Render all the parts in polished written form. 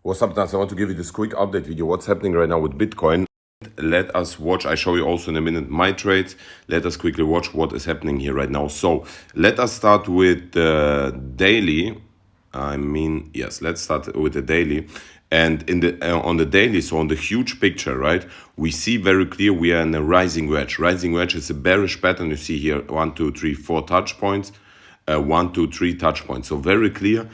What's up, guys? I want to give you this quick update video. What's happening right now with Bitcoin? Let us watch. I show you also in a minute my trades. Let us quickly watch what is happening here right now. So let us start with the daily. Yes, let's start with the daily. And in the on the daily, so on the huge picture, right, we see very clear we are in a rising wedge. Rising wedge is a bearish pattern. You see here 1, 2, 3, 4 touch points, 1, 2, 3 touch points. So very clear.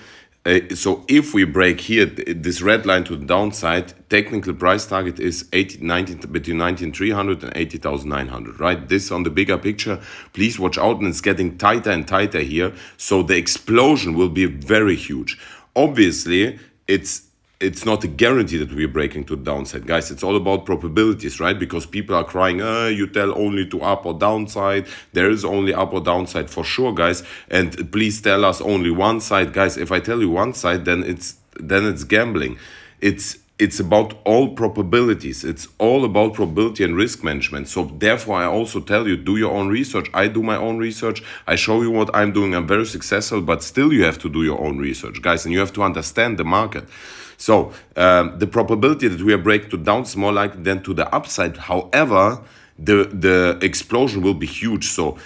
So if we break here this red line to the downside, technical price target is between 19,300 and 80,900, right? This on the bigger picture. Please watch out, and it's getting tighter and tighter here. So the explosion will be very huge. Obviously, it's not a guarantee that we're breaking to the downside, guys. It's all about probabilities, right? Because people are crying, you tell only to up or downside. There is only up or downside for sure, guys. And please tell us only one side, guys. If I tell you one side, then it's gambling. It's about all probabilities. It's all about probability and risk management. So therefore, I also tell you, do your own research. I do my own research. I show you what I'm doing. I'm very successful, but still you have to do your own research, guys. And you have to understand the market. So the probability that we are breaking to down is more likely than to the upside. However, the explosion will be huge. So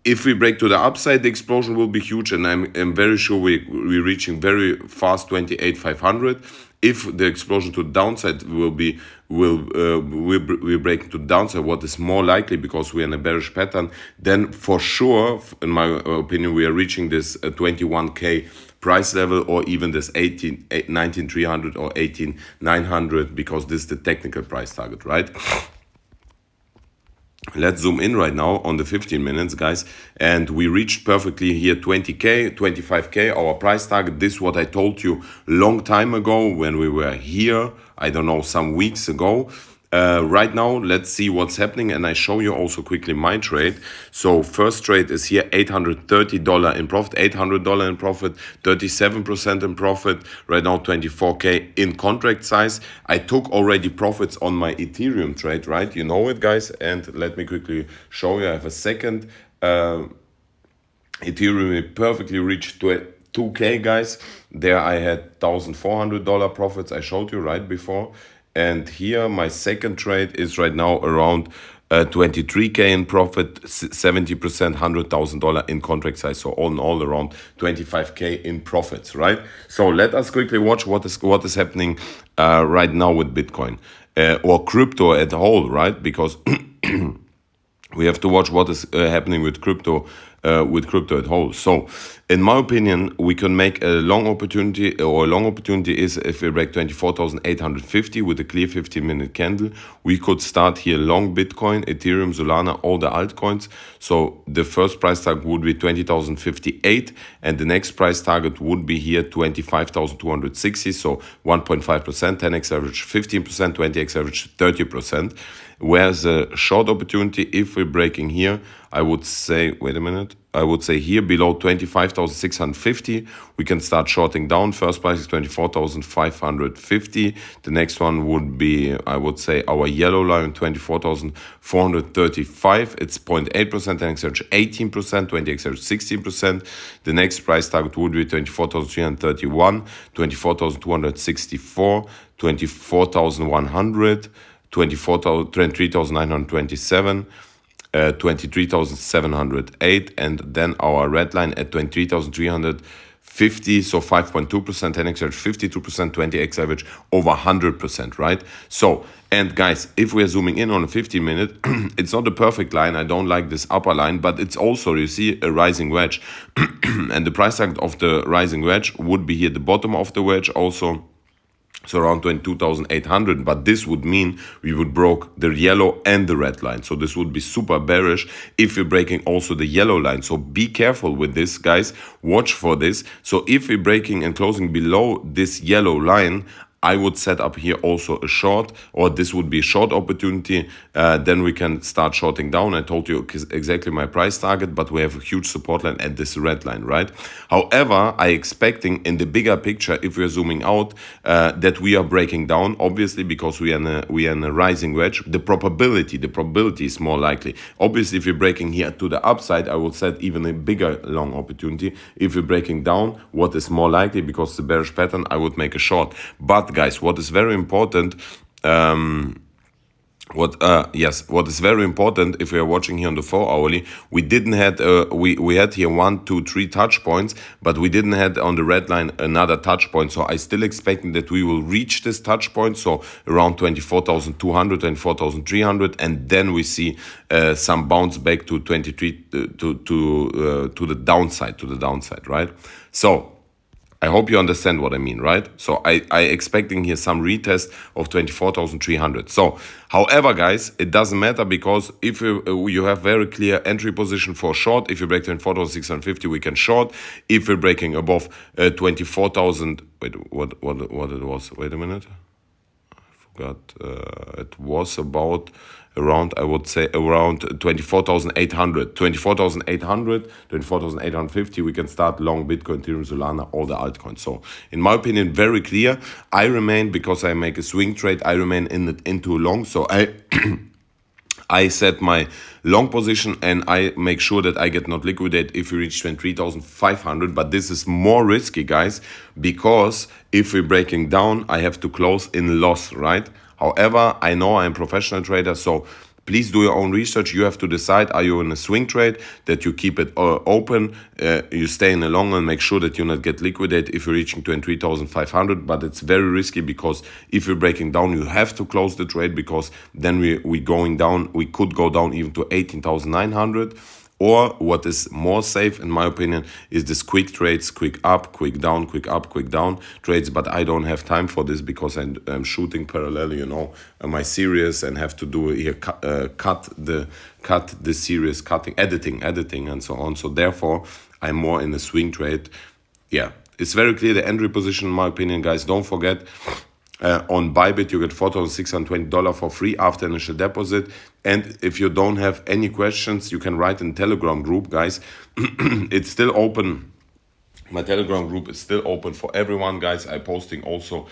if we break to the upside, the explosion will be huge, and I'm very sure we're reaching very fast 28,500. If the explosion to the downside we're breaking to the downside, what is more likely because we're in a bearish pattern, then for sure, in my opinion, we are reaching this 21K price level, or even this 19,300 or 18,900, because this is the technical price target, right? Let's zoom in right now on the 15 minutes, guys. And we reached perfectly here 20K, 25K, our price target. This is what I told you long time ago when we were here, I don't know, some weeks ago. Right now, let's see what's happening, and I show you also quickly my trade. So first trade is here, $830 in profit, $800 in profit, 37% in profit. Right now, 24K in contract size. I took already profits on my Ethereum trade, right? You know it, guys. And let me quickly show you. I have a second Ethereum perfectly reached 2K, guys. There I had $1,400 profits. I showed you right before. And here my second trade is right now around 23K in profit, 70%, $100,000 in contract size. So all in all, around 25K in profits, right? So let us quickly watch what is happening right now with Bitcoin or crypto at whole, right? Because we have to watch what is happening with crypto at whole. So in my opinion, we can make a long opportunity, or a long opportunity is if we break 24,850 with a clear 15-minute candle. We could start here long Bitcoin, Ethereum, Solana, all the altcoins. So the first price target would be 20,058, and the next price target would be here 25,260. So 1.5%, 10x average 15%, 20x average 30%. Whereas a short opportunity, if we're breaking here, I would say, wait a minute, I would say here below 25,650, we can start shorting down. First price is 24,550. The next one would be, I would say, our yellow line, 24,435. It's 0.8%, 10x average 18%, 20x average 16%. The next price target would be 24,331, 24,264, 24,100. 23,927, 23,708, and then our red line at 23,350, so 5.2%, 10x average 52%, 20x average over 100%, right? So, and guys, if we're zooming in on a 15-minute, it's not a perfect line. I don't like this upper line, but it's also, you see, a rising wedge. And the price target of the rising wedge would be here, the bottom of the wedge also. So around 22,800, but this would mean we would broke the yellow and the red line. So this would be super bearish if we're breaking also the yellow line. So be careful with this, guys. Watch for this. So if we're breaking and closing below this yellow line, I would set up here also a short, or this would be a short opportunity. Then we can start shorting down. I told you exactly my price target, but we have a huge support line at this red line, right? However, I expecting in the bigger picture, if we're zooming out, that we are breaking down, obviously, because we are in a rising wedge. The probability is more likely. Obviously, if you're breaking here to the upside, I will set even a bigger long opportunity. If you're breaking down, what is more likely, because the bearish pattern, I would make a short. But guys, what is very important, what is very important, if we are watching here on the 4 hourly, we didn't had we had here 1, 2, 3 touch points, but we didn't had on the red line another touch point. So I still expecting that we will reach this touch point, so around 24,200, 24,300, and then we see some bounce back to 23 to the downside, right? So I hope you understand what I mean, right? So I expecting here some retest of 24,300. So, however, guys, it doesn't matter, because if you have very clear entry position for short, if you break 24,650, we can short. If we're breaking above 24,000, wait, what it was? Wait a minute. It was about around, I would say, around 24,800, 24,850, we can start long Bitcoin, Ethereum, Solana, all the altcoins. So in my opinion, very clear. I remain, because I make a swing trade, I remain into long. So I set my long position, and I make sure that I get not liquidated if we reach 23,500. But this is more risky, guys, because if we're breaking down, I have to close in loss, right? However, I know I'm a professional trader, so please do your own research. You have to decide, are you in a swing trade, that you keep it open, you stay in the long and make sure that you not get liquidated if you're reaching 23,500. But it's very risky, because if you're breaking down, you have to close the trade, because then we going down, we could go down even to 18,900. Or what is more safe, in my opinion, is this quick trades, quick up, quick down, quick up, quick down trades. But I don't have time for this, because I'm shooting parallel, my series, and have to do here cut the series, editing, and so on. So therefore, I'm more in a swing trade. Yeah, it's very clear the entry position, in my opinion, guys. Don't forget. On Bybit, you get $4,620 for free after initial deposit. And if you don't have any questions, you can write in Telegram group, guys. It's still open. My Telegram group is still open for everyone, guys. I'm posting also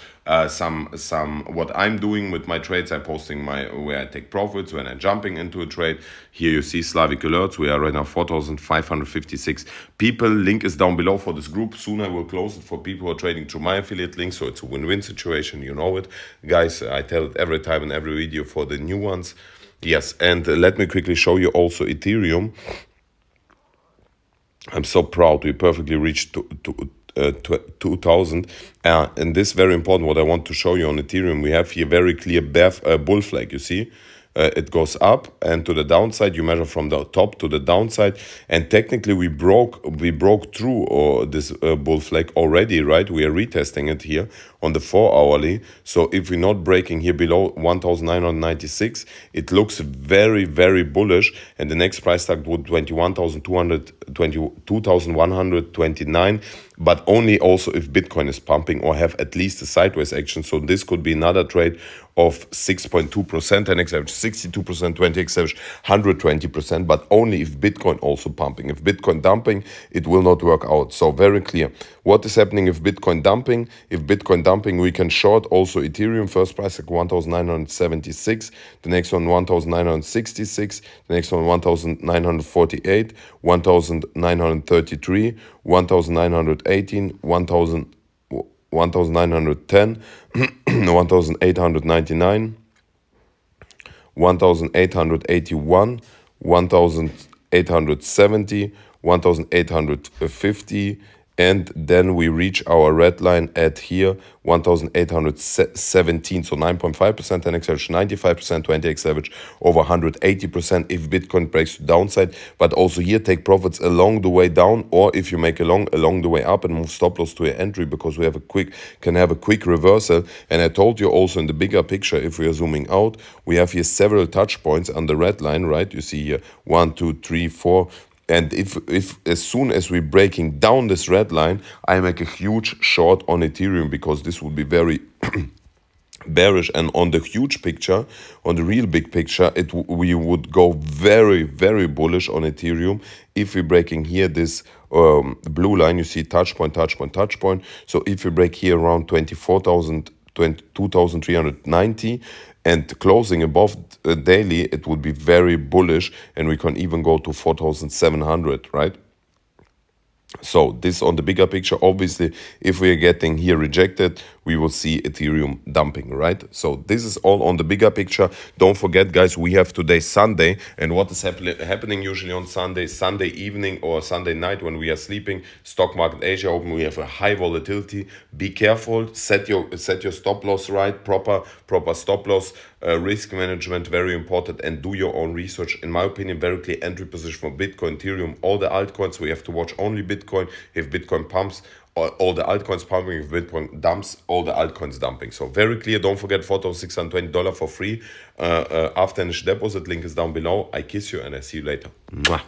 some what I'm doing with my trades. I'm posting where I take profits when I'm jumping into a trade. Here you see Slavic alerts. We are right now 4,556 people. Link is down below for this group. Soon I will close it for people who are trading through my affiliate link. So it's a win-win situation. You know it, guys. I tell it every time in every video for the new ones. Yes, and let me quickly show you also Ethereum. I'm so proud we perfectly reached 2,000. And this is very important, what I want to show you on Ethereum. We have here very clear bull flag, you see. It goes up and to the downside. You measure from the top to the downside, and technically we broke through this bull flag already, right? We are retesting it here on the 4 hourly. So if we're not breaking here below 1,996, it looks very, very bullish, and the next price tag would 22,129, but only also if Bitcoin is pumping or have at least a sideways action. So this could be another trade of 6.2%, 10x average 62%, 20x average 120%, but only if Bitcoin also pumping. If Bitcoin dumping, it will not work out. So very clear. What is happening if Bitcoin dumping? If Bitcoin dumping, we can short also Ethereum. First price like 1,976, the next one 1,966, the next one 1,948, 1,933, 1,918, 1,910, 1,899, 1,881, 1,870, 1,850, and then we reach our red line at here 1,817, so 9.5%, 10x average 95%, 20x average over 180% if Bitcoin breaks to downside. But also here take profits along the way down, or if you make along the way up and move stop loss to your entry, because we have can have a quick reversal. And I told you also in the bigger picture, if we are zooming out, we have here several touch points on the red line, right? You see here 1, 2, 3, 4. And if as soon as we're breaking down this red line, I make a huge short on Ethereum, because this will be very bearish, and on the huge picture, on the real big picture, we would go very, very bullish on Ethereum if we're breaking here this blue line. You see touch point, touch point, touch point. So if we break here around 24,000, 22,390 and closing above daily, it would be very bullish, and we can even go to 4,700, right? So this on the bigger picture. Obviously, if we are getting here rejected, we will see Ethereum dumping, right? So this is all on the bigger picture. Don't forget, guys, we have today Sunday, and what is happening usually on Sunday evening or Sunday night when we are sleeping, stock market Asia open, we have a high volatility. Be careful, set your stop loss right, proper stop loss, risk management, very important, and do your own research. In my opinion, very clear entry position for Bitcoin, Ethereum, all the altcoins. We have to watch only Bitcoin. If Bitcoin pumps, all the altcoins pumping. If Bitcoin dumps, all the altcoins dumping. So very clear. Don't forget $4,620 for free after initial deposit. Link is down below. I kiss you and I see you later. Mwah.